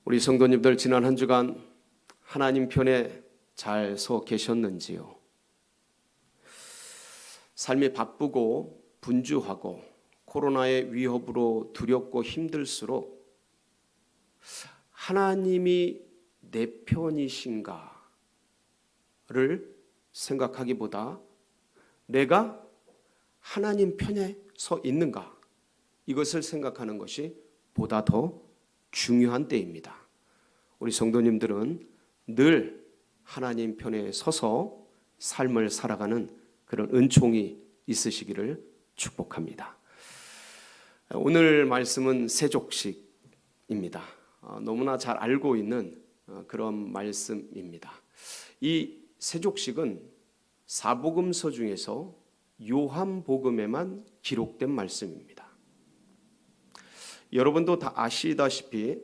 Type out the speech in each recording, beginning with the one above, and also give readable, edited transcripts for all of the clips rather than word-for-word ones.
우리 성도님들 지난 한 주간 하나님 편에 잘 서 계셨는지요? 삶이 바쁘고 분주하고 코로나의 위협으로 두렵고 힘들수록 하나님이 내 편이신가를 생각하기보다 내가 하나님 편에 서 있는가, 이것을 생각하는 것이 보다 더 중요한 때입니다. 우리 성도님들은 늘 하나님 편에 서서 삶을 살아가는 그런 은총이 있으시기를 축복합니다. 오늘 말씀은 세족식입니다. 너무나 잘 알고 있는 그런 말씀입니다. 이 세족식은 사복음서 중에서 요한복음에만 기록된 말씀입니다. 여러분도 다 아시다시피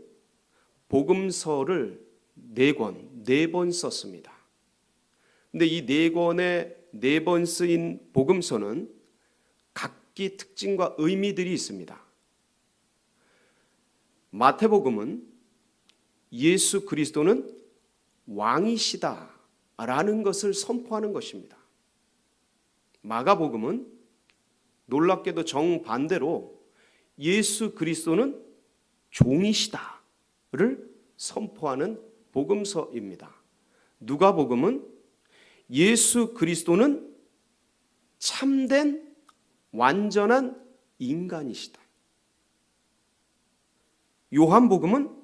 복음서를 4번 썼습니다. 근데 이 4권에 4번 쓰인 복음서는 각기 특징과 의미들이 있습니다. 마태복음은 예수 그리스도는 왕이시다라는 것을 선포하는 것입니다. 마가복음은 놀랍게도 정반대로 예수 그리스도는 종이시다를 선포하는 복음서입니다. 누가복음은 예수 그리스도는 참된 완전한 인간이시다. 요한복음은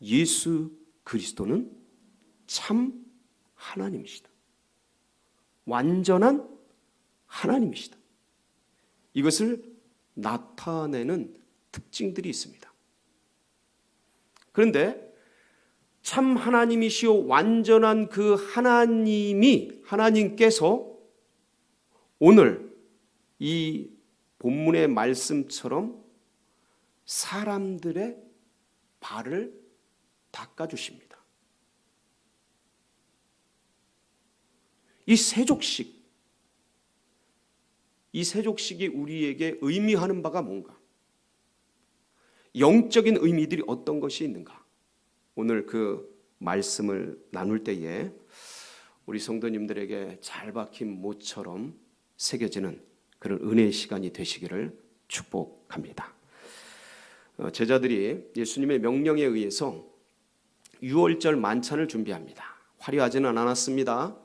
예수 그리스도는 참 하나님이시다. 완전한 하나님이시다. 이것을 나타내는 특징들이 있습니다. 그런데 참 하나님이시오 완전한 그 하나님께서 오늘 이 본문의 말씀처럼 사람들의 발을 닦아주십니다. 이 세족식이 우리에게 의미하는 바가 뭔가? 영적인 의미들이 어떤 것이 있는가? 오늘 그 말씀을 나눌 때에 우리 성도님들에게 잘 박힌 못처럼 새겨지는 그런 은혜의 시간이 되시기를 축복합니다. 제자들이 예수님의 명령에 의해서 유월절 만찬을 준비합니다. 화려하지는 않았습니다.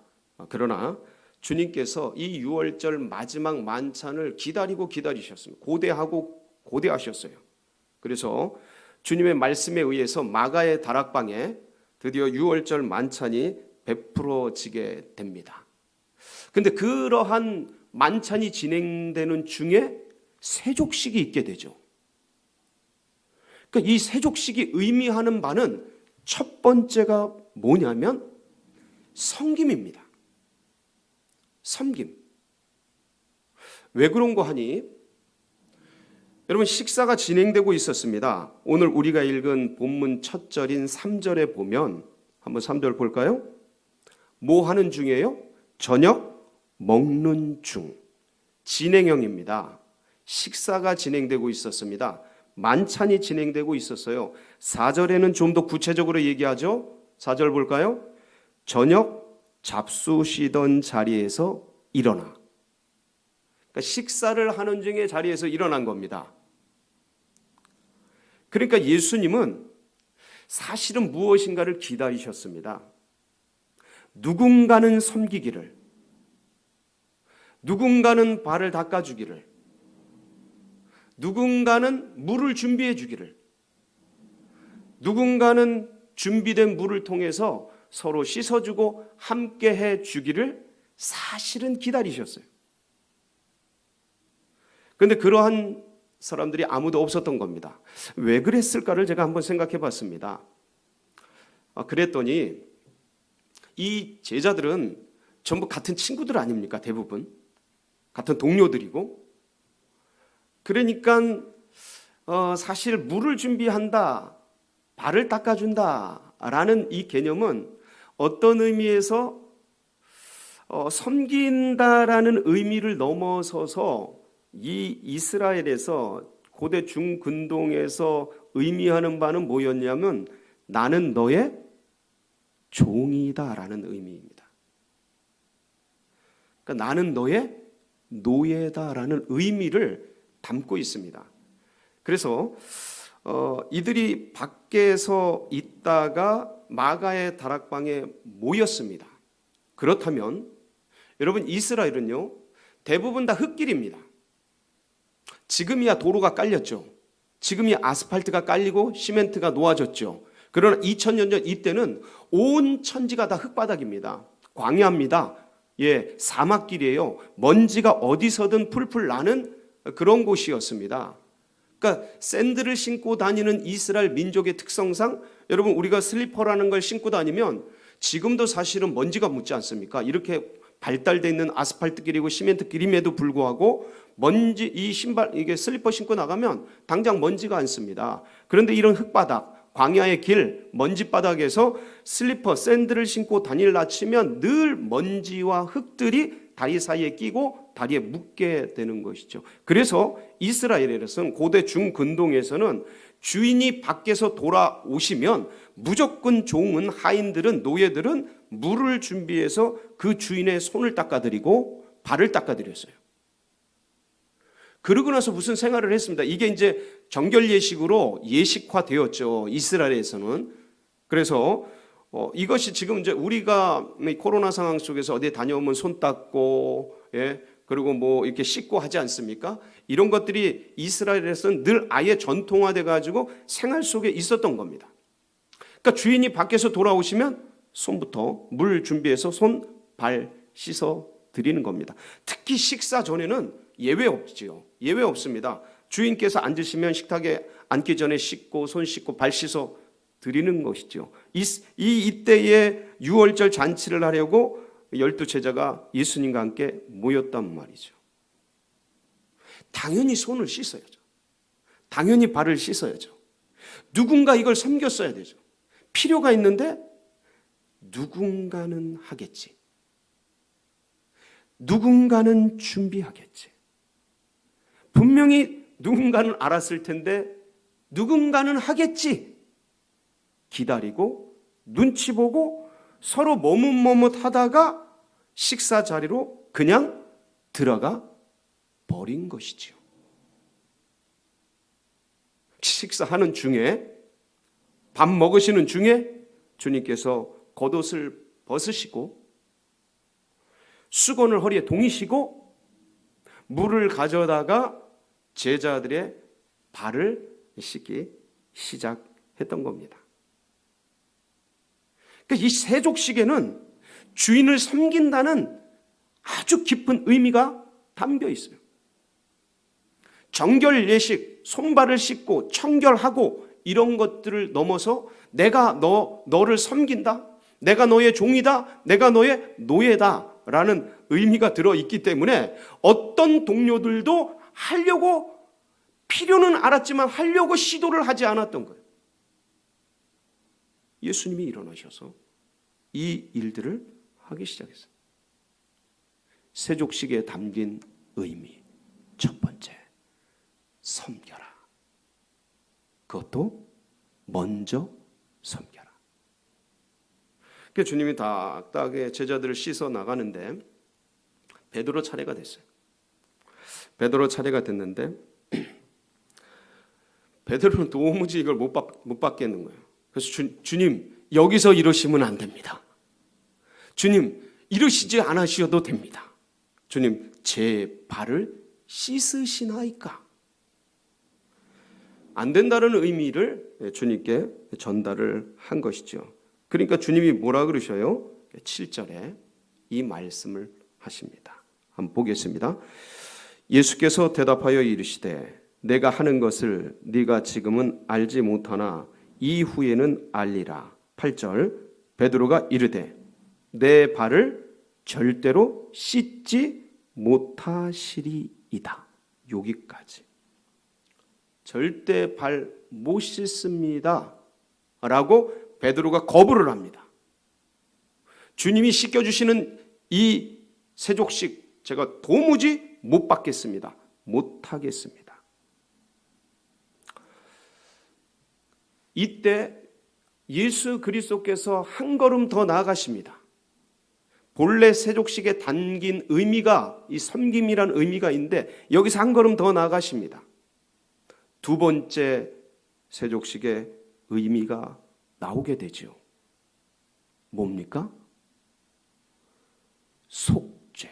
그러나 주님께서 이 유월절 마지막 만찬을 기다리셨습니다. 고대하셨어요. 그래서 주님의 말씀에 의해서 마가의 다락방에 드디어 유월절 만찬이 베풀어지게 됩니다. 그런데 그러한 만찬이 진행되는 중에 세족식이 있게 되죠. 그러니까 이 세족식이 의미하는 바는 첫 번째가 뭐냐면 섬김입니다. 섬김. 왜 그런가 하니 여러분, 식사가 진행되고 있었습니다. 오늘 우리가 읽은 본문 첫 절인 3절에 보면 한번 3절 볼까요? 뭐 하는 중이에요? 저녁 먹는 중. 진행형입니다. 식사가 진행되고 있었습니다. 만찬이 진행되고 있었어요. 4절에는 좀 더 구체적으로 얘기하죠. 4절 볼까요? 저녁 잡수시던 자리에서 일어나. 그러니까 식사를 하는 중에 자리에서 일어난 겁니다. 그러니까 예수님은 사실은 무엇인가를 기다리셨습니다. 누군가는 섬기기를, 누군가는 발을 닦아주기를, 누군가는 물을 준비해 주기를, 누군가는 준비된 물을 통해서 서로 씻어주고 함께 해주기를 사실은 기다리셨어요. 그런데 그러한 사람들이 아무도 없었던 겁니다. 왜 그랬을까를 제가 한번 생각해 봤습니다. 그랬더니 이 제자들은 전부 같은 친구들 아닙니까? 대부분 같은 동료들이고, 그러니까 사실 물을 준비한다, 발을 닦아준다라는 이 개념은 어떤 의미에서 섬긴다라는 의미를 넘어서서 이 이스라엘에서 고대 중근동에서 의미하는 바는 뭐였냐면 나는 너의 종이다라는 의미입니다. 그러니까 나는 너의 노예다라는 의미를 담고 있습니다. 그래서 이들이 밖에서 있다가 마가의 다락방에 모였습니다. 그렇다면 여러분, 이스라엘은요 대부분 다 흙길입니다. 지금이야 도로가 깔렸죠. 지금이야 아스팔트가 깔리고 시멘트가 놓아졌죠. 그러나 2000년 전 이때는 온 천지가 다 흙바닥입니다. 광야입니다. 사막길이에요. 먼지가 어디서든 풀풀 나는 그런 곳이었습니다. 그러니까 샌들을 신고 다니는 이스라엘 민족의 특성상 여러분, 우리가 슬리퍼라는 걸 신고 다니면 지금도 사실은 먼지가 묻지 않습니까? 이렇게 발달되어 있는 아스팔트 길이고 시멘트 길임에도 불구하고 먼지, 이 신발, 이게 슬리퍼 신고 나가면 당장 먼지가 않습니다. 그런데 이런 흙바닥, 광야의 길, 먼지바닥에서 슬리퍼, 샌들을 신고 다닐라 치면 늘 먼지와 흙들이 다리 사이에 끼고 다리에 묻게 되는 것이죠. 그래서 이스라엘에서는 고대 중근동에서는 주인이 밖에서 돌아오시면 무조건 종은, 하인들은, 노예들은 물을 준비해서 그 주인의 손을 닦아드리고 발을 닦아드렸어요. 그러고 나서 무슨 생활을 했습니다. 이게 이제 정결 예식으로 예식화되었죠, 이스라엘에서는. 그래서 이것이 지금 이제 우리가 코로나 상황 속에서 어디 다녀오면 손 닦고, 그리고 뭐 이렇게 씻고 하지 않습니까? 이런 것들이 이스라엘에서는 늘 아예 전통화돼 가지고 생활 속에 있었던 겁니다. 그러니까 주인이 밖에서 돌아오시면 손부터 물 준비해서 손, 발 씻어 드리는 겁니다. 특히 식사 전에는 예외 없지요. 예외 없습니다. 주인께서 앉으시면 식탁에 앉기 전에 씻고 손 씻고 발 씻어 드리는 것이죠. 이때에 유월절 잔치를 하려고 12 제자가 예수님과 함께 모였단 말이죠. 당연히 손을 씻어야죠. 당연히 발을 씻어야죠. 누군가 이걸 섬겼어야 되죠. 필요가 있는데 누군가는 하겠지. 누군가는 준비하겠지. 분명히 누군가는 알았을 텐데 누군가는 하겠지. 기다리고 눈치 보고 서로 머뭇머뭇하다가 식사 자리로 그냥 들어가 버린 것이지요. 식사하는 중에, 밥 먹으시는 중에 주님께서 겉옷을 벗으시고 수건을 허리에 동이시고 물을 가져다가 제자들의 발을 씻기 시작했던 겁니다. 이 세족식에는 주인을 섬긴다는 아주 깊은 의미가 담겨 있어요. 정결 예식, 손발을 씻고 청결하고 이런 것들을 넘어서 내가 너를 섬긴다, 내가 너의 종이다, 내가 너의 노예다 라는 의미가 들어있기 때문에 어떤 동료들도 하려고, 필요는 알았지만 하려고 시도를 하지 않았던 거예요. 예수님이 일어나셔서 이 일들을 하기 시작했어요. 세족식에 담긴 의미, 첫 번째, 섬겨라. 그것도 먼저 섬겨라. 그러니까 주님이 딱딱하게 제자들을 씻어 나가는데 베드로 차례가 됐어요. 베드로 차례가 됐는데 베드로는 도무지 이걸 못 받겠는 거예요. 그래서 주님, 여기서 이러시면 안 됩니다. 주님, 이러시지 않으셔도 됩니다. 주님, 제 발을 씻으시나이까? 안 된다는 의미를 주님께 전달을 한 것이죠. 그러니까 주님이 뭐라 그러셔요? 7절에 이 말씀을 하십니다. 한번 보겠습니다. 예수께서 대답하여 이르시되 내가 하는 것을 네가 지금은 알지 못하나 이후에는 알리라. 8절 베드로가 이르되 내 발을 절대로 씻지 못하시리이다. 여기까지. 절대 발 못 씻습니다 라고 베드로가 거부를 합니다. 주님이 씻겨주시는 이 세족식 제가 도무지 못 받겠습니다. 못 하겠습니다. 이때 예수 그리스도께서 한 걸음 더 나아가십니다. 본래 세족식에 담긴 의미가 이 섬김이라는 의미가 있는데 여기서 한 걸음 더 나아가십니다. 두 번째 세족식의 의미가 나오게 되죠. 뭡니까? 속죄.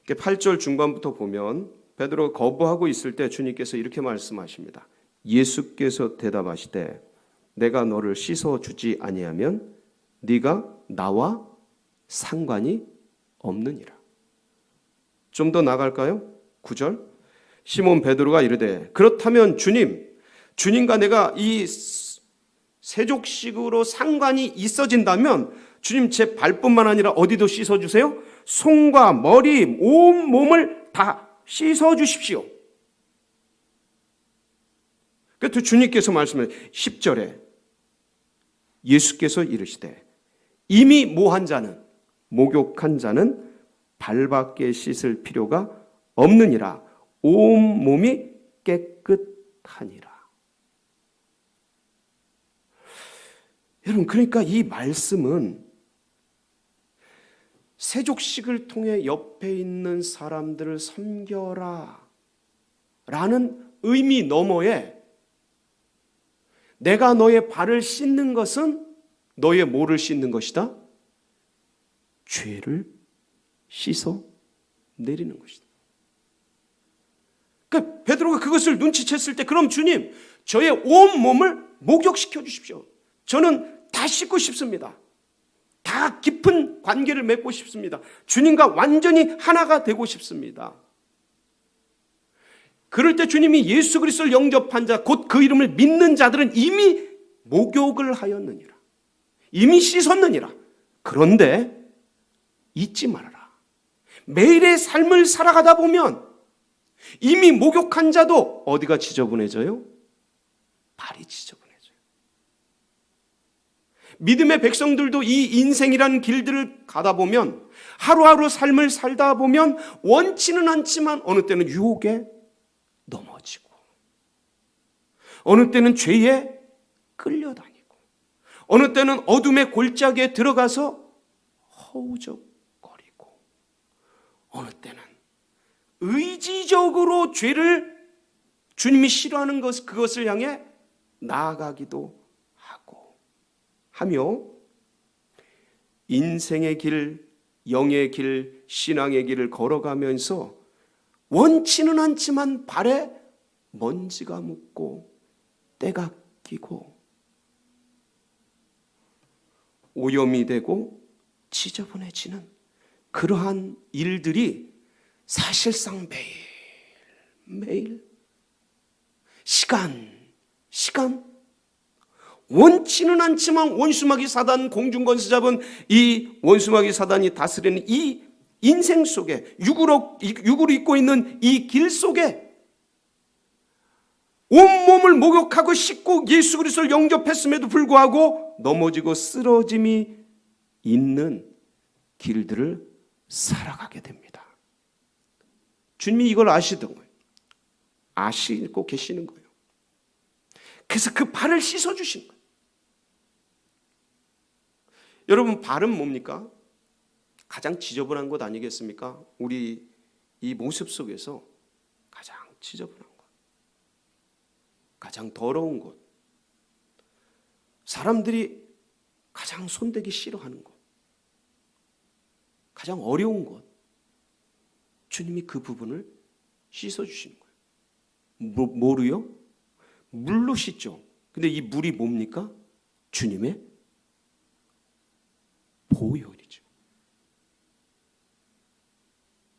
8절 중반부터 보면 베드로가 거부하고 있을 때 주님께서 이렇게 말씀하십니다. 예수께서 대답하시되 내가 너를 씻어주지 아니하면 네가 나와 상관이 없느니라. 좀 더 나갈까요? 9절 시몬 베드로가 이르되 그렇다면 주님과 내가 이 세족식으로 상관이 있어진다면 주님 제 발뿐만 아니라 어디도 씻어주세요? 손과 머리, 온 몸을 다 씻어주십시오. 그래서 주님께서 말씀해 10절에 예수께서 이르시되 이미 모한 자는 목욕한 자는 발밖에 씻을 필요가 없느니라. 온 몸이 깨끗하니라. 여러분, 그러니까 이 말씀은 세족식을 통해 옆에 있는 사람들을 섬겨라 라는 의미 너머에 내가 너의 발을 씻는 것은 너의 뭐를 씻는 것이다? 죄를 씻어 내리는 것이다. 그러니까 베드로가 그것을 눈치챘을 때 그럼 주님, 저의 온 몸을 목욕시켜 주십시오. 저는 다 씻고 싶습니다. 다 깊은 관계를 맺고 싶습니다. 주님과 완전히 하나가 되고 싶습니다. 그럴 때 주님이 예수 그리스도를 영접한 자, 곧 그 이름을 믿는 자들은 이미 목욕을 하였느니라. 이미 씻었느니라. 그런데 잊지 말아라. 매일의 삶을 살아가다 보면 이미 목욕한 자도 어디가 지저분해져요? 발이 지저분해져요. 믿음의 백성들도 이 인생이라는 길들을 가다 보면 하루하루 삶을 살다 보면 원치는 않지만 어느 때는 유혹에 넘어지고 어느 때는 죄에 끌려다니고 어느 때는 어둠의 골짜기에 들어가서 허우적거리고 어느 때는 의지적으로 죄를 주님이 싫어하는 그것을 향해 나아가기도 하고 하며 인생의 길, 영의 길, 신앙의 길을 걸어가면서 원치는 않지만 발에 먼지가 묻고 때가 끼고 오염이 되고 지저분해지는 그러한 일들이 사실상 매일 시간 원치는 않지만 원수마귀 사단 공중권세 잡은 이 원수마귀 사단이 다스리는 이 인생 속에 육으로 입고 있는 이 길 속에 온몸을 목욕하고 씻고 예수 그리스도를 영접했음에도 불구하고 넘어지고 쓰러짐이 있는 길들을 살아가게 됩니다. 주님이 이걸 아시던 거예요. 아시고 계시는 거예요. 그래서 그 발을 씻어주신 거예요. 여러분, 발은 뭡니까? 가장 지저분한 것 아니겠습니까? 우리 이 모습 속에서 가장 지저분한 것, 가장 더러운 것, 사람들이 가장 손대기 싫어하는 것, 가장 어려운 것, 주님이 그 부분을 씻어주시는 거예요. 뭐로요? 물로 씻죠. 근데 이 물이 뭡니까? 주님의 보혈이죠.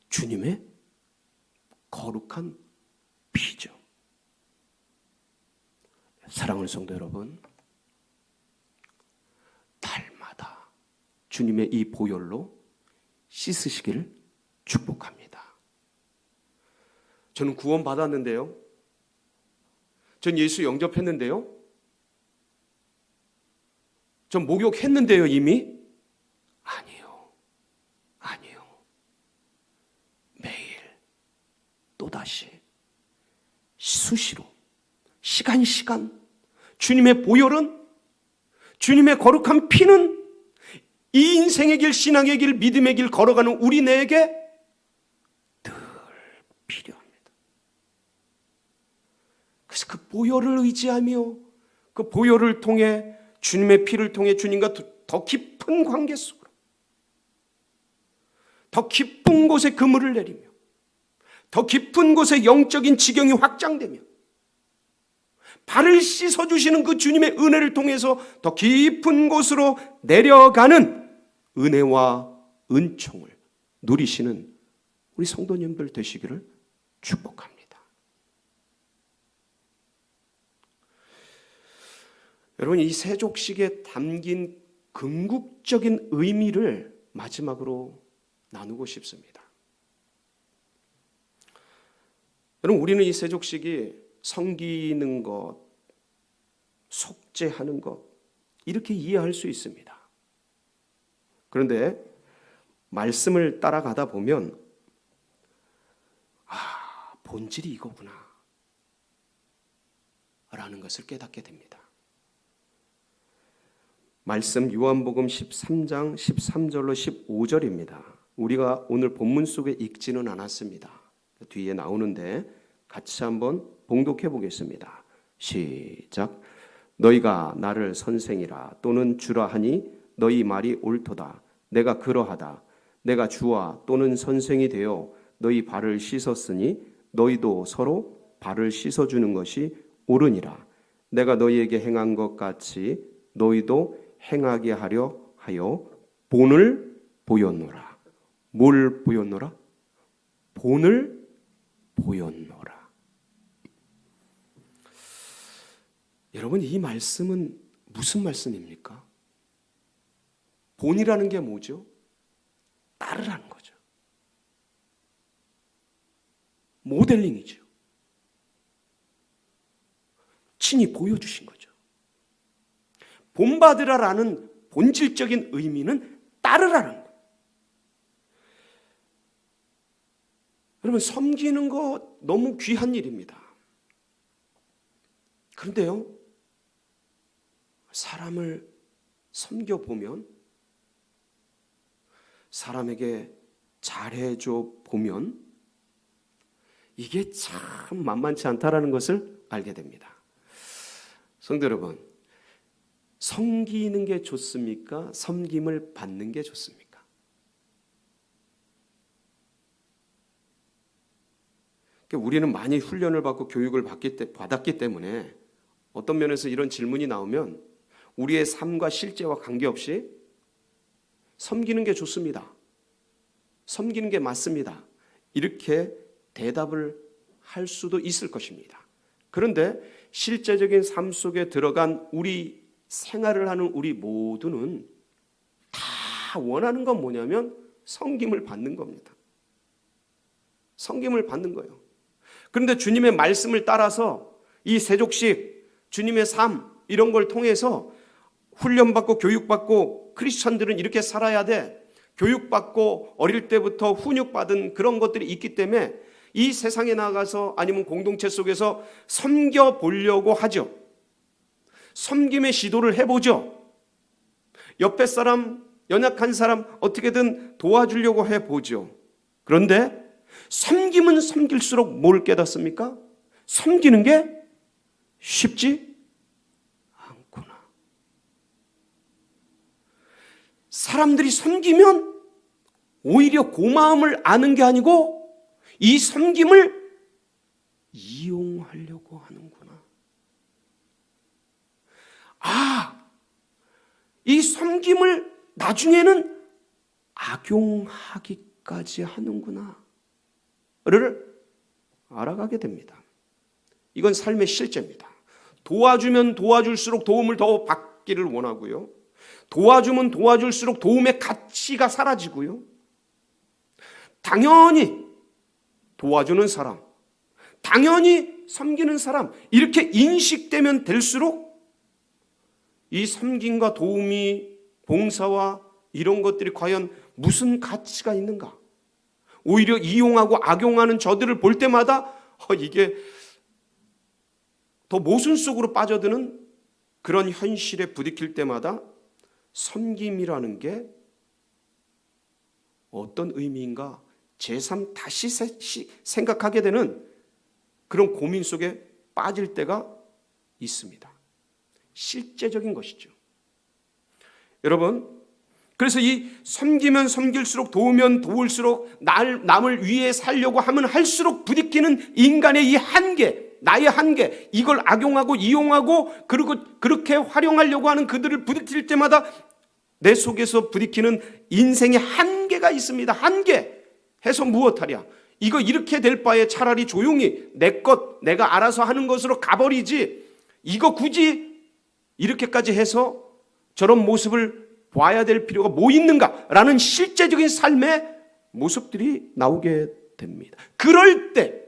주님의 거룩한 피죠. 사랑하는 성도 여러분, 날마다 주님의 이 보혈로 씻으시기를 축복합니다. 저는 구원 받았는데요. 전 예수 영접했는데요. 전 목욕했는데요, 이미? 아니요. 매일 또다시 수시로 시간 주님의 보혈은, 주님의 거룩한 피는 이 인생의 길, 신앙의 길, 믿음의 길 걸어가는 우리네에게 늘 필요합니다. 그래서 그 보혈을 의지하며 그 보혈을 통해, 주님의 피를 통해 주님과 더 깊은 관계 속으로, 더 깊은 곳에 그물을 내리며, 더 깊은 곳에 영적인 지경이 확장되며, 발을 씻어주시는 그 주님의 은혜를 통해서 더 깊은 곳으로 내려가는 은혜와 은총을 누리시는 우리 성도님들 되시기를 축복합니다. 여러분, 이 세족식에 담긴 궁극적인 의미를 마지막으로 나누고 싶습니다. 여러분, 우리는 이 세족식이 섬기는 것, 속죄하는 것, 이렇게 이해할 수 있습니다. 그런데 말씀을 따라가다 보면 본질이 이거구나 라는 것을 깨닫게 됩니다. 말씀 요한복음 13장 13절로 15절입니다. 우리가 오늘 본문 속에 읽지는 않았습니다. 뒤에 나오는데 같이 한번 봉독해 보겠습니다. 시작. 너희가 나를 선생이라 또는 주라 하니 너희 말이 옳도다. 내가 그러하다. 내가 주와 또는 선생이 되어 너희 발을 씻었으니 너희도 서로 발을 씻어주는 것이 옳으니라. 내가 너희에게 행한 것 같이 너희도 행하게 하려 하여 본을 보였노라. 뭘 보였노라? 본을 보였노라. 여러분, 이 말씀은 무슨 말씀입니까? 본이라는 게 뭐죠? 따르라는 거죠. 모델링이죠. 친히 보여주신 거죠. 본받으라라는 본질적인 의미는 따르라는 거예요. 여러분, 섬기는 거 너무 귀한 일입니다. 그런데요, 사람을 섬겨보면, 사람에게 잘해줘 보면 이게 참 만만치 않다라는 것을 알게 됩니다. 성도 여러분, 섬기는 게 좋습니까? 섬김을 받는 게 좋습니까? 우리는 많이 훈련을 받고 교육을 받았기 때문에 어떤 면에서 이런 질문이 나오면 우리의 삶과 실제와 관계없이 섬기는 게 좋습니다. 섬기는 게 맞습니다. 이렇게 대답을 할 수도 있을 것입니다. 그런데 실제적인 삶 속에 들어간 우리 생활을 하는 우리 모두는 다 원하는 건 뭐냐면 섬김을 받는 겁니다. 섬김을 받는 거예요. 그런데 주님의 말씀을 따라서 이 세족식, 주님의 삶 이런 걸 통해서 훈련받고 교육받고 크리스천들은 이렇게 살아야 돼. 교육받고 어릴 때부터 훈육받은 그런 것들이 있기 때문에 이 세상에 나가서 아니면 공동체 속에서 섬겨보려고 하죠. 섬김의 시도를 해보죠. 옆에 사람, 연약한 사람 어떻게든 도와주려고 해보죠. 그런데 섬김은 섬길수록 뭘 깨닫습니까? 섬기는 게 쉽지 않구나. 사람들이 섬기면 오히려 고마움을 아는 게 아니고 이 섬김을 이용하려고 하는구나. 이 섬김을 나중에는 악용하기까지 하는구나 를 알아가게 됩니다. 이건 삶의 실제입니다. 도와주면 도와줄수록 도움을 더 받기를 원하고요. 도와주면 도와줄수록 도움의 가치가 사라지고요. 당연히 도와주는 사람, 당연히 섬기는 사람 이렇게 인식되면 될수록 이 섬김과 도움이, 봉사와 이런 것들이 과연 무슨 가치가 있는가? 오히려 이용하고 악용하는 저들을 볼 때마다 이게 더 모순 속으로 빠져드는 그런 현실에 부딪힐 때마다 섬김이라는 게 어떤 의미인가 제3 다시 생각하게 되는 그런 고민 속에 빠질 때가 있습니다. 실제적인 것이죠. 여러분, 그래서 이 섬기면 섬길수록 도우면 도울수록 남을 위해 살려고 하면 할수록 부딪히는 인간의 이 한계, 나의 한계, 이걸 악용하고 이용하고 그리고 그렇게 활용하려고 하는 그들을 부딪힐 때마다 내 속에서 부딪히는 인생의 한계가 있습니다. 한계 해서 무엇하랴? 이거 이렇게 될 바에 차라리 조용히 내 것 내가 알아서 하는 것으로 가버리지, 이거 굳이 이렇게까지 해서 저런 모습을 봐야 될 필요가 뭐 있는가라는 실제적인 삶의 모습들이 나오게 됩니다. 그럴 때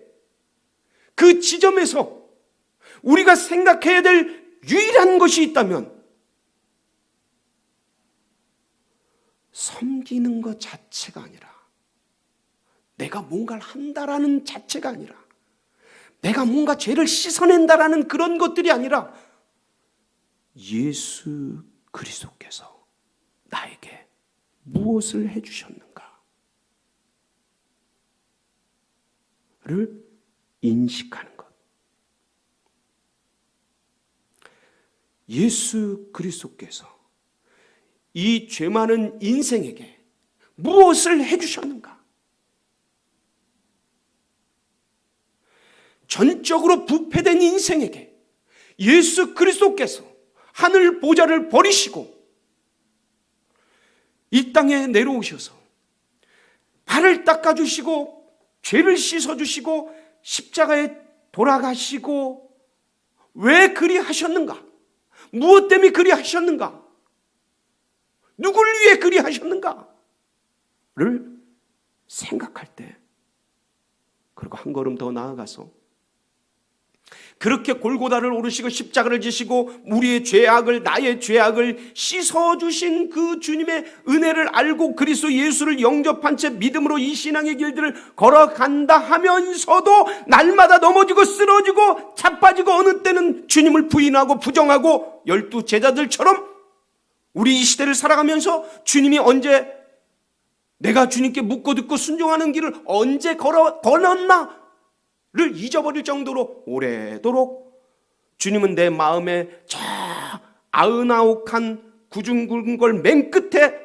그 지점에서 우리가 생각해야 될 유일한 것이 있다면 섬기는 것 자체가 아니라, 내가 뭔가를 한다라는 자체가 아니라, 내가 뭔가 죄를 씻어낸다라는 그런 것들이 아니라 예수 그리스도께서 나에게 무엇을 해주셨는가를 인식하는 것. 예수 그리스도께서 이 죄 많은 인생에게 무엇을 해주셨는가? 전적으로 부패된 인생에게 예수 그리스도께서 하늘 보좌를 버리시고 이 땅에 내려오셔서 발을 닦아주시고 죄를 씻어주시고 십자가에 돌아가시고, 왜 그리 하셨는가? 무엇 때문에 그리 하셨는가? 누굴 위해 그리 하셨는가를 생각할 때, 그리고 한 걸음 더 나아가서 그렇게 골고다를 오르시고 십자가를 지시고 우리의 죄악을, 나의 죄악을 씻어주신 그 주님의 은혜를 알고 그리스도 예수를 영접한 채 믿음으로 이 신앙의 길들을 걸어간다 하면서도 날마다 넘어지고 쓰러지고 자빠지고 어느 때는 주님을 부인하고 부정하고 12 제자들처럼 우리 이 시대를 살아가면서 주님이 언제, 내가 주님께 묻고 듣고 순종하는 길을 언제 걸었나 를 잊어버릴 정도로 오래도록 주님은 내 마음에 저 99칸 구중 굵은 걸 맨 끝에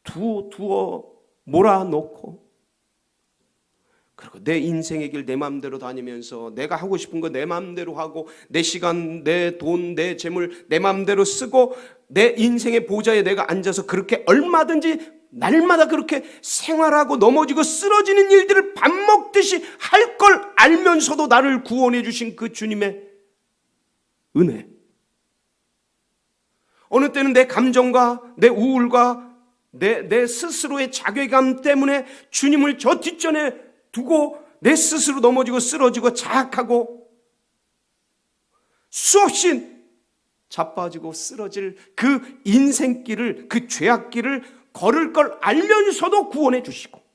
두어 몰아놓고, 그리고 내 인생의 길 내 마음대로 다니면서 내가 하고 싶은 거 내 마음대로 하고 내 시간, 내 돈, 내 재물 내 마음대로 쓰고 내 인생의 보좌에 내가 앉아서 그렇게 얼마든지 날마다 그렇게 생활하고 넘어지고 쓰러지는 일들을 밥 먹듯이 할 걸 알면서도 나를 구원해 주신 그 주님의 은혜. 어느 때는 내 감정과 내 우울과 내 스스로의 자괴감 때문에 주님을 저 뒷전에 두고 내 스스로 넘어지고 쓰러지고 자학하고 수없이 자빠지고 쓰러질 그 인생길을, 그 죄악길을 걸을 걸 알면서도 구원해 주시고,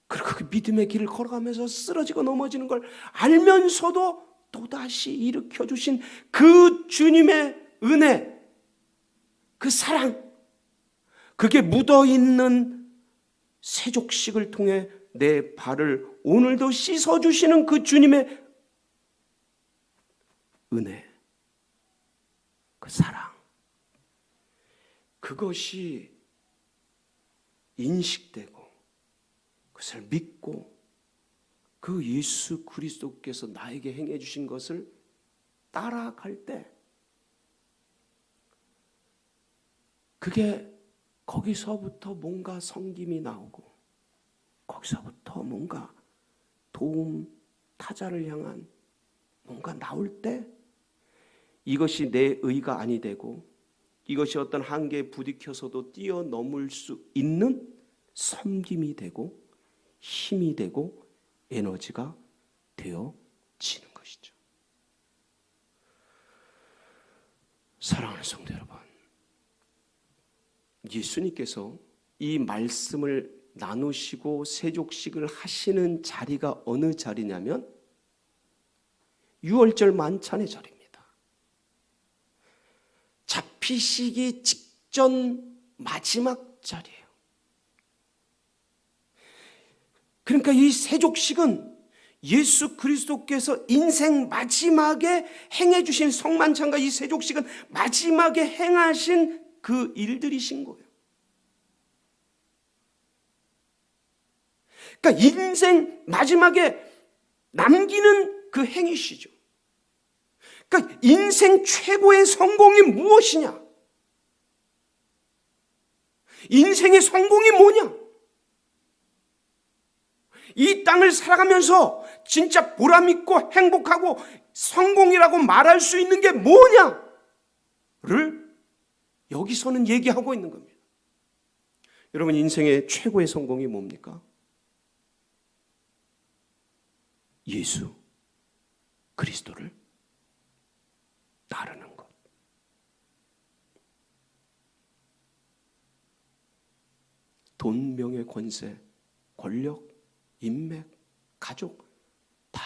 그리고 그 믿음의 길을 걸어가면서 쓰러지고 넘어지는 걸 알면서도 또다시 일으켜 주신 그 주님의 은혜, 그 사랑, 그게 묻어있는 세족식을 통해 내 발을 오늘도 씻어주시는 그 주님의 은혜, 그 사랑, 그것이 인식되고 그것을 믿고 그 예수 그리스도께서 나에게 행해 주신 것을 따라갈 때, 그게 거기서부터 뭔가 섬김이 나오고 거기서부터 뭔가 도움, 타자를 향한 뭔가 나올 때, 이것이 내 의가 아니 되고 이것이 어떤 한계에 부딪혀서도 뛰어넘을 수 있는 섬김이 되고 힘이 되고 에너지가 되어지는 것이죠. 사랑하는 성도 여러분, 예수님께서 이 말씀을 나누시고 세족식을 하시는 자리가 어느 자리냐면 유월절 만찬의 자리입니다. 잡히시기 직전 마지막 자리예요. 그러니까 이 세족식은 예수 그리스도께서 인생 마지막에 행해 주신 성만찬과 이 세족식은 마지막에 행하신 그 일들이신 거예요. 그러니까 인생 마지막에 남기는 그 행위시죠. 그러니까 인생 최고의 성공이 무엇이냐? 인생의 성공이 뭐냐? 이 땅을 살아가면서 진짜 보람있고 행복하고 성공이라고 말할 수 있는 게 뭐냐를 여기서는 얘기하고 있는 겁니다. 여러분, 인생의 최고의 성공이 뭡니까? 예수 그리스도를 따르는 것. 돈, 명예, 권세, 권력, 인맥, 가족 다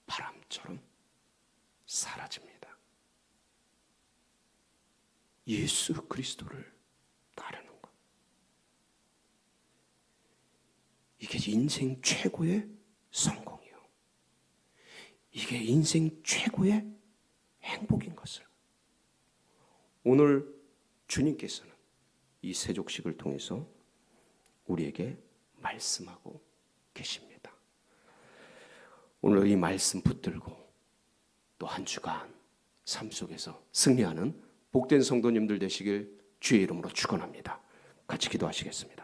바람처럼 사라집니다. 예수 그리스도를 따르는 것. 이게 인생 최고의 성공이요. 이게 인생 최고의 행복인 것을 오늘 주님께서는 이 세족식을 통해서 우리에게 말씀하고 계십니다. 오늘 이 말씀 붙들고 또 한 주간 삶 속에서 승리하는 복된 성도님들 되시길 주의 이름으로 축원합니다. 같이 기도하시겠습니다.